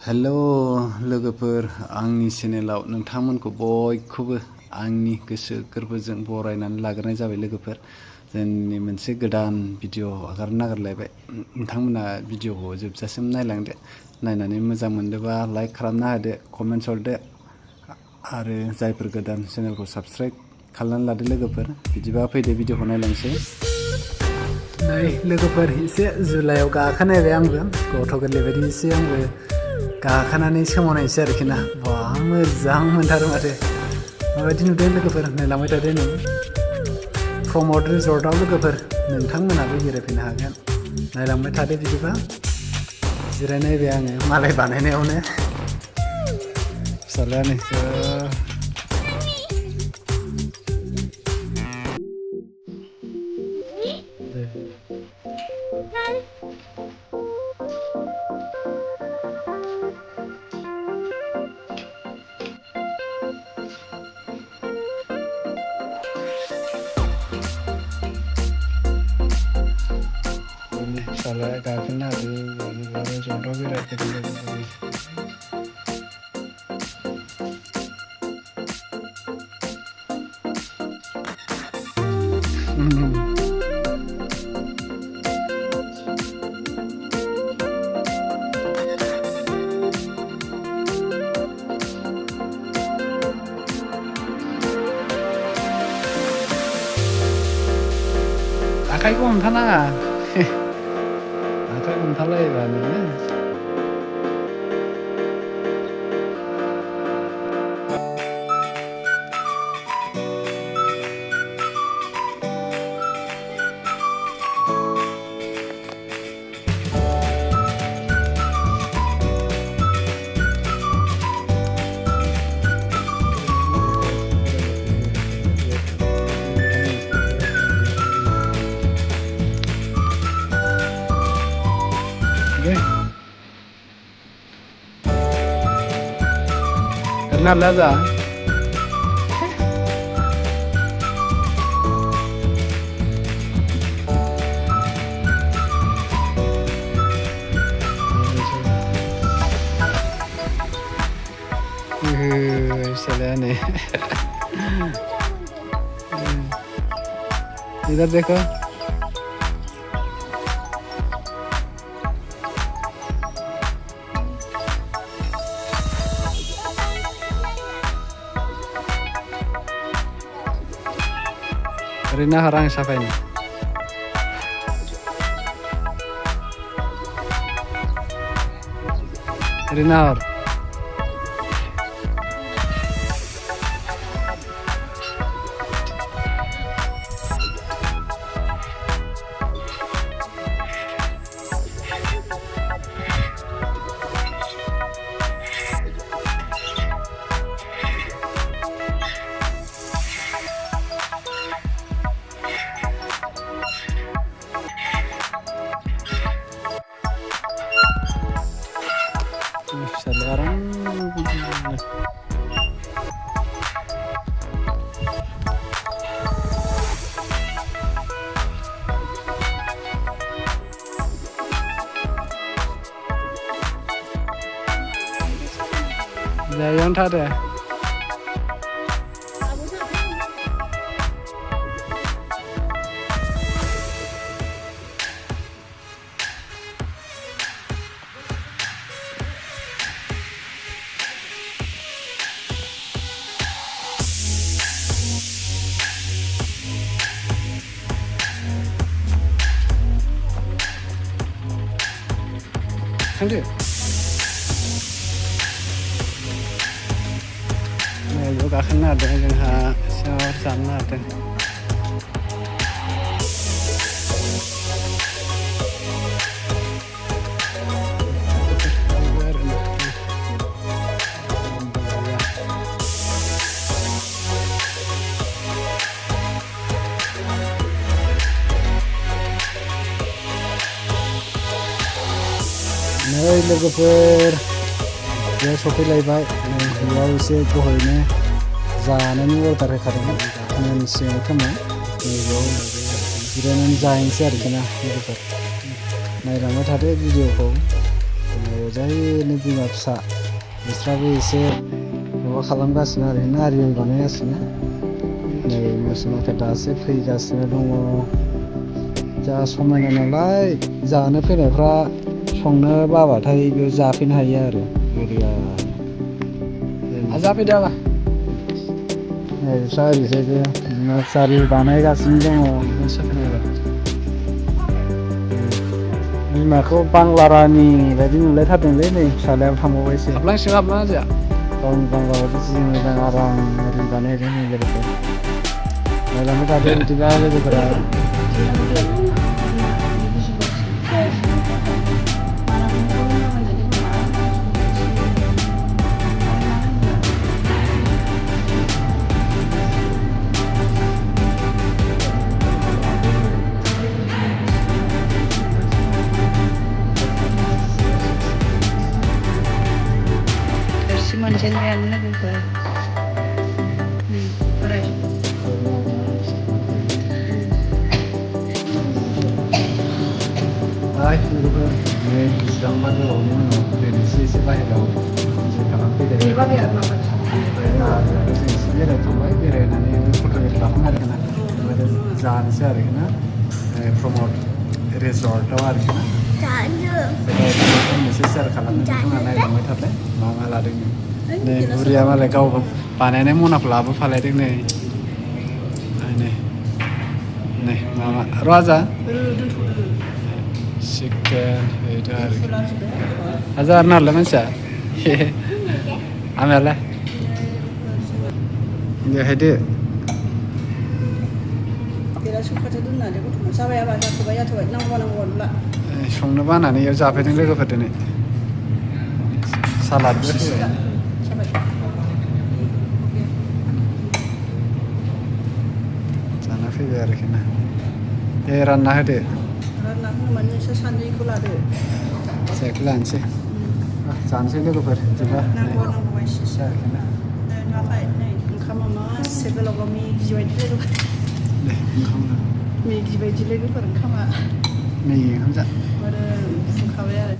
Hello लोगोफोर आंनि चेनेलाव नोंथांमोनखौ बयखौबो आंनि गोसो गोरबोजों बरायनानै लाग्रोनाय जाबाय लोगोफोर जोंनि मोनसे गोदान भिडिअ आगारनो नागिरलायबाय नोंथांमोना भिडिअखौ जोबजासिम नायलांदो नायनानै मोजां मोनदोंबा लाइक खालामना होदो कमेन्ट्स हरदो आरो जायफोर गोदान चेनेलखौ साबस्क्राइब खालामनानै लादो लोगोफोर बिदिबा फैदो भिडिअखौ नायलांसै नै लोगोफोर एसे जुलाइयाव गाखोनायबाय आंबो गथ' गोरलै बायदि एसे आंबो गाखोनानै सोमावनायसै आरोखि ना बा मोजां मोनथारो माथो माबायदि नुदों लोगोफोर नायलांबाय थादो नों प्रमद रिजर्टआव लोगोफोर नोंथांमोनाबो बेरायफैनो हागोन नायलांबाय थादो बिदिबा जिरायनायबाय आङो मालाय बानायनायावनो फिसाज्लायानो फिसाज्लाया गाखोनो नागिरदों रिजर्टआव बेरायफैदों आखाइखौ हमथानाङा आखाइ हमथालायोबा नोङो Kenal aja. Selene. इधर देखो Rina orang siapa ini? Rina or sekarang Jayon ada Kan dia? Nah, juga kena ada yang shower sana ada. नै लोगोफोर बेयाव सफैलायबाय बेयाव एसे दहायनो जानायनि अर्डार होखादोंमोन मोनसिगोन खोमा बेयाव जिरायनानै जाहैनोसै आरोखि ना लोगोफोर नायलांबाय थादो भिडिअखौ ओरैजायनो बिमा फिसा बिस्राबो एसे माबा खालामगासिनो आरो नारियेल बानायगासिनो नै मुसुमाखा दासो फैगासिनो दङ जा समायना नालाय जानो फैनायफ्रा संनो बाबाथाय बेयाव जाफैनो हायो आरो बरिया जाफैदो आबा नै बिस्रा ओरैजायबो बिमा फिसा रिल बानायगासिनो दङ बिमाखौ बांला रानि बायदि नुलायथारदोंलै नै फिसालायाबो थांबावबायसो हाबलांसिगोन हाबलाङा जोंहा गावनि बांला बायदि जि मोजां आराम रिल बानायदों नै लोगोफोर नायलांबाय थादो बिदिबा लोगोफोरा मोनजेनबायानो लोगोफोर बोराय लोगोफोर नै बेसेबांबा गोबावनि उनाव दिनैसो एसे बाहेरायाव इन्जय खालामफैदों जों एसे बेरायखांबाय बेरायनानै फट'ग्राफ लाखांबाय आरोखि ना आरो जानोसै आरोखि ना प्रमद रिजर्टआव आरोखि ना मोनसे सेयार खालामनो नोंथाङा नायलांबाय थादो मा मा लादों नै बुरिया मालाय गाव बानायनाय मनाखौ लाबोफालायदों नै नै मामा राजा चिकेन itu आरोखि हाजार नालाय मानसिया आमायालाय बेहायदो संनो बानानै इयाव जाफैदों लोगोफोर दिनै सालादबो होबाय जाना फैबाय आरोखि ना दे रानना होदो सानैखौ लादो जायखौ लानोसै जानोसै लोगोफोर बिदिबा नांगौ एसे आरोखि ना ओंखामा मासे गोलाव मेगि बायदि लोगोफोर दे ओंखाम मेगि बायदि लोगोफोर ओंखामा मेगि ओंखाम जा आरो फुंखाबाय आरो